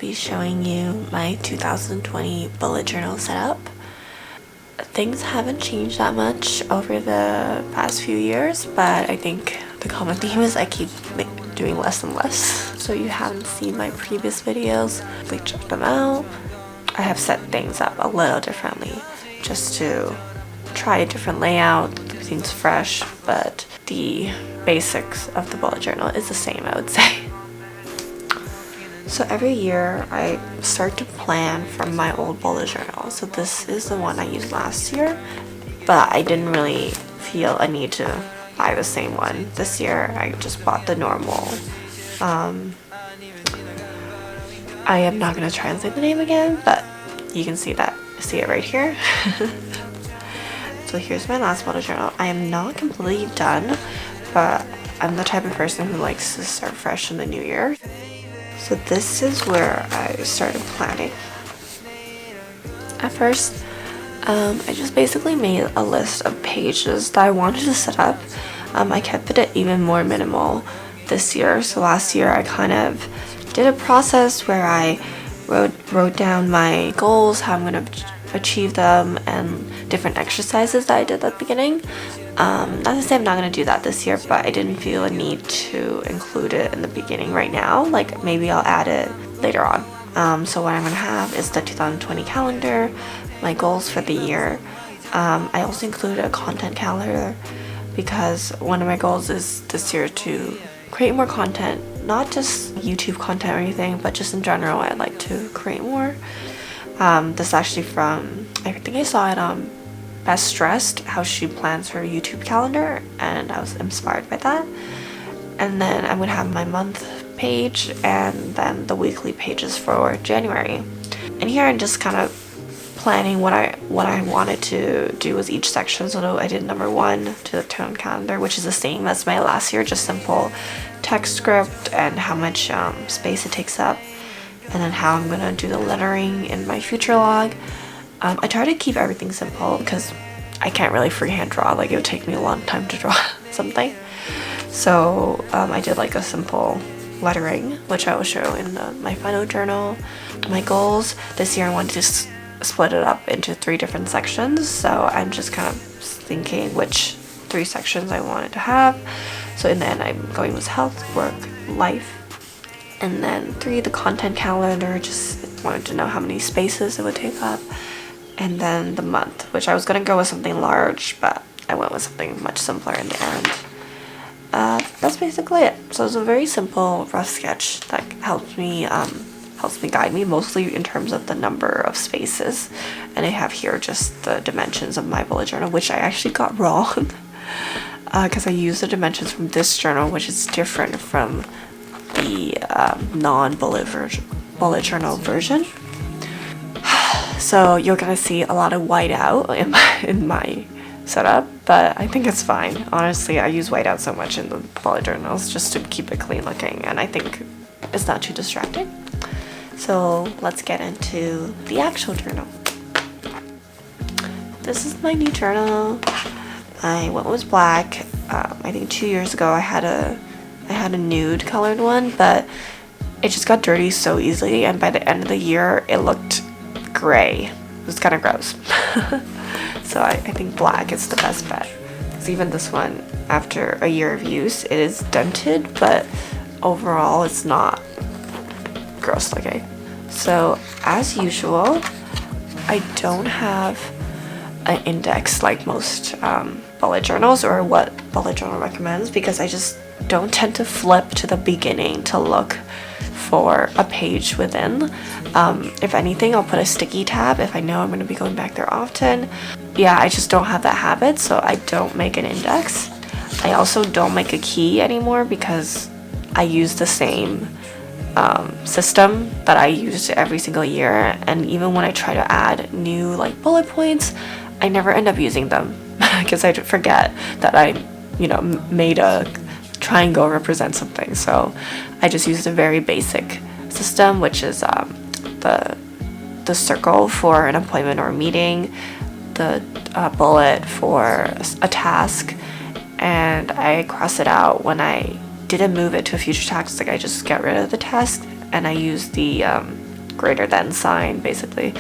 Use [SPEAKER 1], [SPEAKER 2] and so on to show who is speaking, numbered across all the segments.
[SPEAKER 1] be showing you my 2020 bullet journal setup. Things haven't changed that much over the past few years, but I think the common theme is I keep doing less and less. So you haven't seen my previous videos, please check them out. I have set things up a little differently just to try a different layout, keep things fresh, but the basics of the bullet journal is the same, I would say. So every year I start to plan from my old bullet journal. So this is the one I used last year, but I didn't really feel a need to buy the same one. This year I just bought the normal. I am not going to translate the name again, but you can see it right here. So here's my last bullet journal. I am not completely done, but I'm the type of person who likes to start fresh in the new year. So this is where I started planning. At first, I just basically made a list of pages that I wanted to set up. I kept it even more minimal this year. So last year I kind of did a process where I wrote down my goals, how I'm going to achieve them, and different exercises that I did at the beginning. Not to say I'm not going to do that this year, but I didn't feel a need to include it in the beginning right now. Like maybe I'll add it later on. So what I'm going to have is the 2020 calendar, my goals for the year. I also included a content calendar because one of my goals is this year to create more content, not just YouTube content or anything, but just in general I'd like to create more. This is actually from, I think I saw it on Best Dressed, how she plans her YouTube calendar, and I was inspired by that. And then I'm going to have my month page and then the weekly pages for January. And here I'm just kind of planning what I wanted to do with each section. So I did number 1 to the tone calendar, which is the same as my last year, just simple text script and how much space it takes up, and then how I'm going to do the lettering in my future log. I try to keep everything simple because I can't really freehand draw. Like it would take me a long time to draw something. So I did like a simple lettering, which I will show in my final journal. My goals this year, I wanted to split it up into 3 different sections. So I'm just kind of thinking which 3 sections I wanted to have. So in the end, I'm going with health, work, life. And then 3, the content calendar, just wanted to know how many spaces it would take up. And then the month, which I was going to go with something large, but I went with something much simpler in the end. That's basically it. So it's a very simple rough sketch that helps me guide me mostly in terms of the number of spaces. And I have here just the dimensions of my bullet journal, which I actually got wrong because I used the dimensions from this journal, which is different from the non-bullet journal version. So you're gonna see a lot of whiteout in my setup, but I think it's fine. Honestly, I use whiteout so much in the bullet journals just to keep it clean looking, and I think it's not too distracting. So let's get into the actual journal. This is my new journal. I went with black. I think 2 years ago I had a nude colored one, but it just got dirty so easily, and by the end of the year it looked gray. It was kind of gross. So I think black is the best bet. Because even this one, after a year of use, it is dented, but overall it's not gross looking. So as usual, I don't have an index like most bullet journals or what bullet journal recommends, because I just don't tend to flip to the beginning to look for a page within. If anything, I'll put a sticky tab if I know I'm going to be going back there often. Yeah, I just don't have that habit, so I don't make an index. I also don't make a key anymore because I use the same system that I use every single year, and even when I try to add new like bullet points, I never end up using them because I forget that I made a triangle represent something. So I just used a very basic system, which is the circle for an appointment or a meeting, the bullet for a task, and I cross it out when I didn't move it to a future task. Like I just get rid of the task and I use the greater than sign basically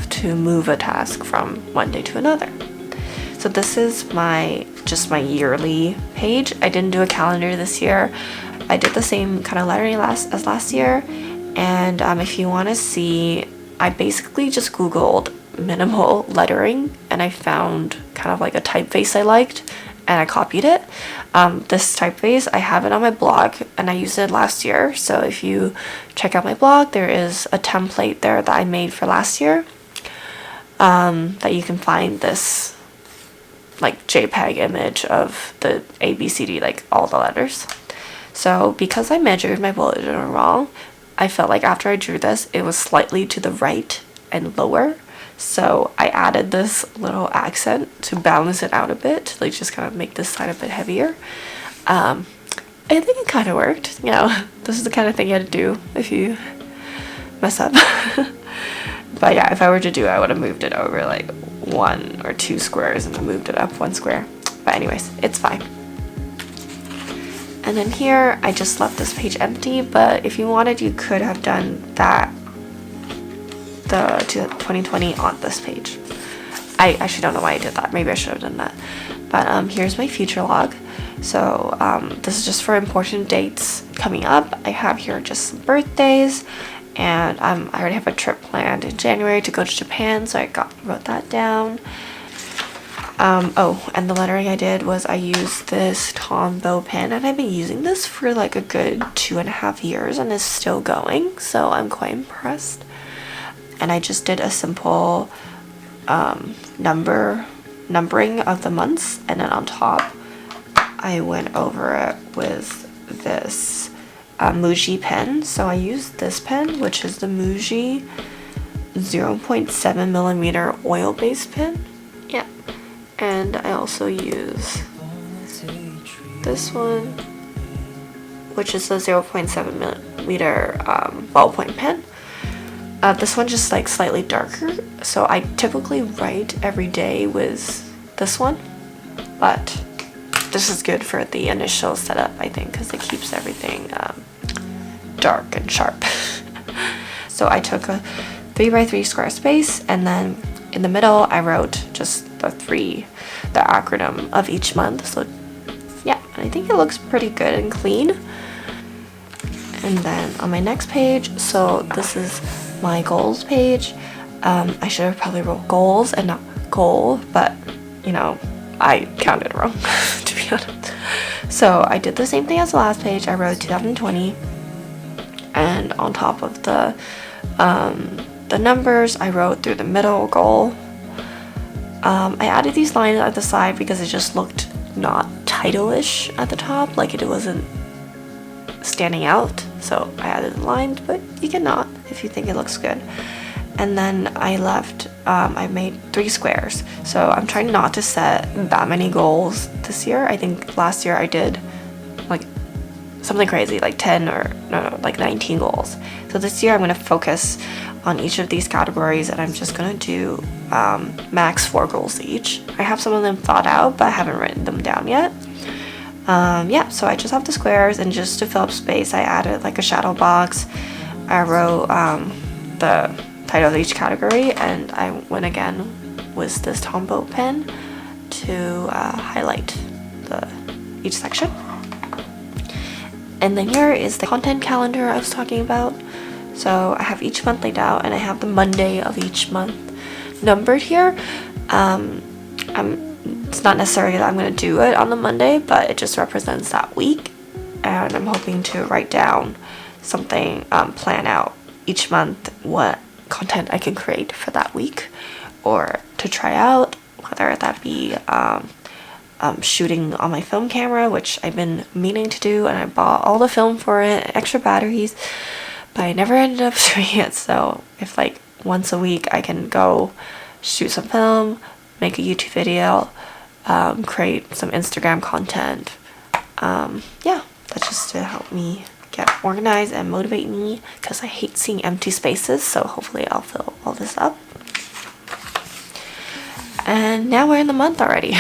[SPEAKER 1] to move a task from one day to another. So this is just my yearly page. I didn't do a calendar this year. I did the same kind of lettering as last year. And if you want to see, I basically just googled minimal lettering and I found kind of like a typeface I liked and I copied it. This typeface, I have it on my blog and I used it last year. So if you check out my blog, there is a template there that I made for last year that you can find this like JPEG image of the ABCD, like all the letters. So because I measured my bullet journal wrong, I felt like after I drew this, it was slightly to the right and lower. So I added this little accent to balance it out a bit, like just kind of make this side a bit heavier. I think it kind of worked. You know, this is the kind of thing you had to do if you mess up. But yeah, if I were to do it, I would have moved it over like 1 or 2 squares and then moved it up 1 square. But anyways, it's fine. And then here, I just left this page empty, but if you wanted, you could have done that, the 2020 on this page. I actually don't know why I did that. Maybe I should have done that. But here's my future log. So this is just for important dates coming up. I have here just some birthdays, and I already have a trip planned in January to go to Japan, so I wrote that down. Oh, and the lettering I did was I used this Tombow pen, and I've been using this for like a good 2.5 years and it's still going, so I'm quite impressed. And I just did a simple numbering of the months, and then on top I went over it with this Muji pen. So I used this pen, which is the Muji 0.7 millimeter oil-based pen. Yeah. And I also use this one, which is a 0.7 millimeter ballpoint pen. This one just like slightly darker, so I typically write every day with this one, but this is good for the initial setup, I think, because it keeps everything dark and sharp. So I took a 3x3 square space, and then in the middle I wrote just the acronym of each month. So yeah, I think it looks pretty good and clean. And then on my next page, so this is my goals page. I should have probably wrote goals and not goal, but you know, I counted wrong to be honest. So I did the same thing as the last page. I wrote 2020, and on top of the numbers, I wrote through the middle goal. I added these lines at the side because it just looked not title-ish at the top, like it wasn't standing out, so I added the lines, but you cannot if you think it looks good. And then I made 3 squares, so I'm trying not to set that many goals this year. I think last year I did like something crazy, like 10 or like 19 goals. So this year I'm going to focus on each of these categories, and I'm just going to do max 4 goals each. I have some of them thought out, but I haven't written them down yet. Yeah, so I just have the squares, and just to fill up space, I added like a shadow box. I wrote the title of each category, and I went again with this Tombow pen to highlight each section. And then here is the content calendar I was talking about. So I have each month laid out, and I have the Monday of each month numbered here. It's not necessarily that I'm going to do it on the Monday, but it just represents that week. And I'm hoping to write down something, plan out each month what content I can create for that week, or to try out, whether that be shooting on my film camera, which I've been meaning to do, and I bought all the film for it, extra batteries, but I never ended up doing it. So if like once a week I can go shoot some film, make a YouTube video, create some Instagram content, yeah, that's just to help me get organized and motivate me, because I hate seeing empty spaces. So hopefully I'll fill all this up. And now we're in the month already.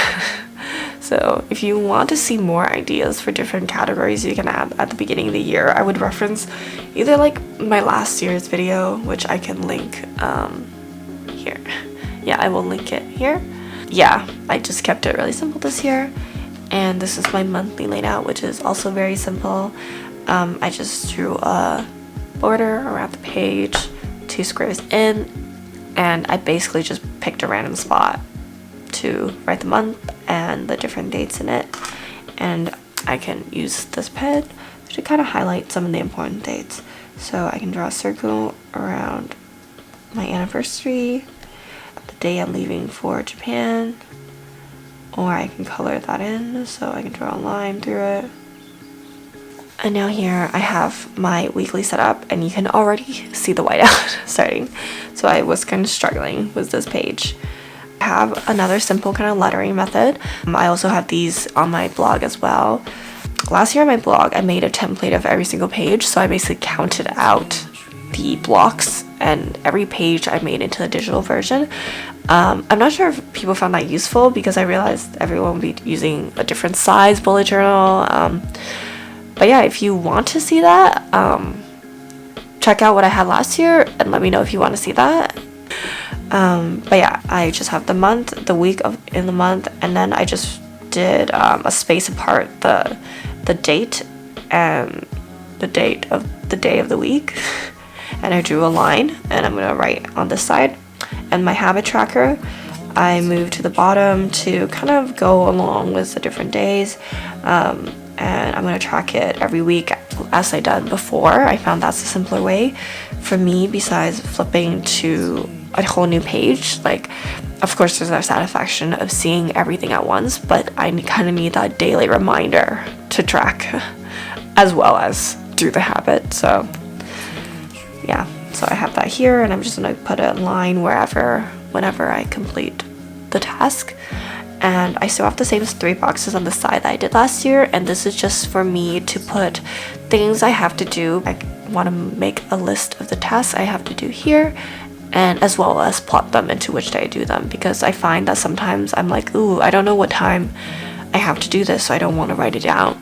[SPEAKER 1] So if you want to see more ideas for different categories you can add at the beginning of the year, I would reference either like my last year's video, which I can link here. Yeah, I will link it here. Yeah, I just kept it really simple this year. And this is my monthly layout, which is also very simple. I just drew a border around the page, 2 squares in, and I basically just picked a random spot to write the month and the different dates in it. And I can use this pen to kind of highlight some of the important dates. So I can draw a circle around my anniversary, the day I'm leaving for Japan, or I can color that in, so I can draw a line through it. And now here I have my weekly setup, and you can already see the whiteout starting. So I was kind of struggling with this page. I have another simple kind of lettering method. I also have these on my blog as well. Last year on my blog, I made a template of every single page, so I basically counted out the blocks and every page I made into the digital version. I'm not sure if people found that useful, because I realized everyone will be using a different size bullet journal. But yeah, if you want to see that, check out what I had last year and let me know if you want to see that. But yeah, I just have the month, the week in the month, and then I just did a space apart the date and the date of the day of the week. And I drew a line, and I'm gonna write on this side. And my habit tracker, I moved to the bottom to kind of go along with the different days. And I'm gonna track it every week as I done before. I found that's a simpler way for me, besides flipping to a whole new page. Like, of course there's that satisfaction of seeing everything at once, but I kind of need that daily reminder to track as well as do the habit. So yeah, so I have that here, and I'm just gonna put a line whenever I complete the task. And I still have the same 3 boxes on the side that I did last year, and this is just for me to put things I have to do. I want to make a list of the tasks I have to do here, and as well as plot them into which day I do them, because I find that sometimes I'm like, ooh, I don't know what time I have to do this, so I don't want to write it down,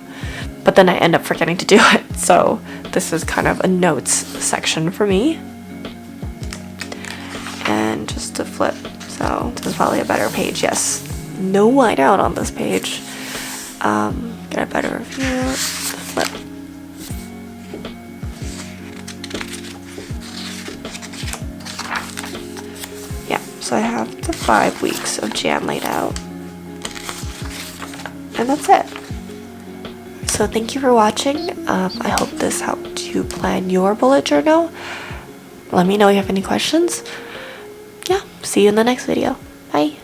[SPEAKER 1] but then I end up forgetting to do it. So this is kind of a notes section for me. And just to flip, so this is probably a better page. Yes, no whiteout on this page. Get a better view. Flip. Yeah, so I have the 5 weeks of Jan laid out, and that's it. So thank you for watching. I hope this helped you plan your bullet journal. Let me know if you have any questions. Yeah, see you in the next video. Bye.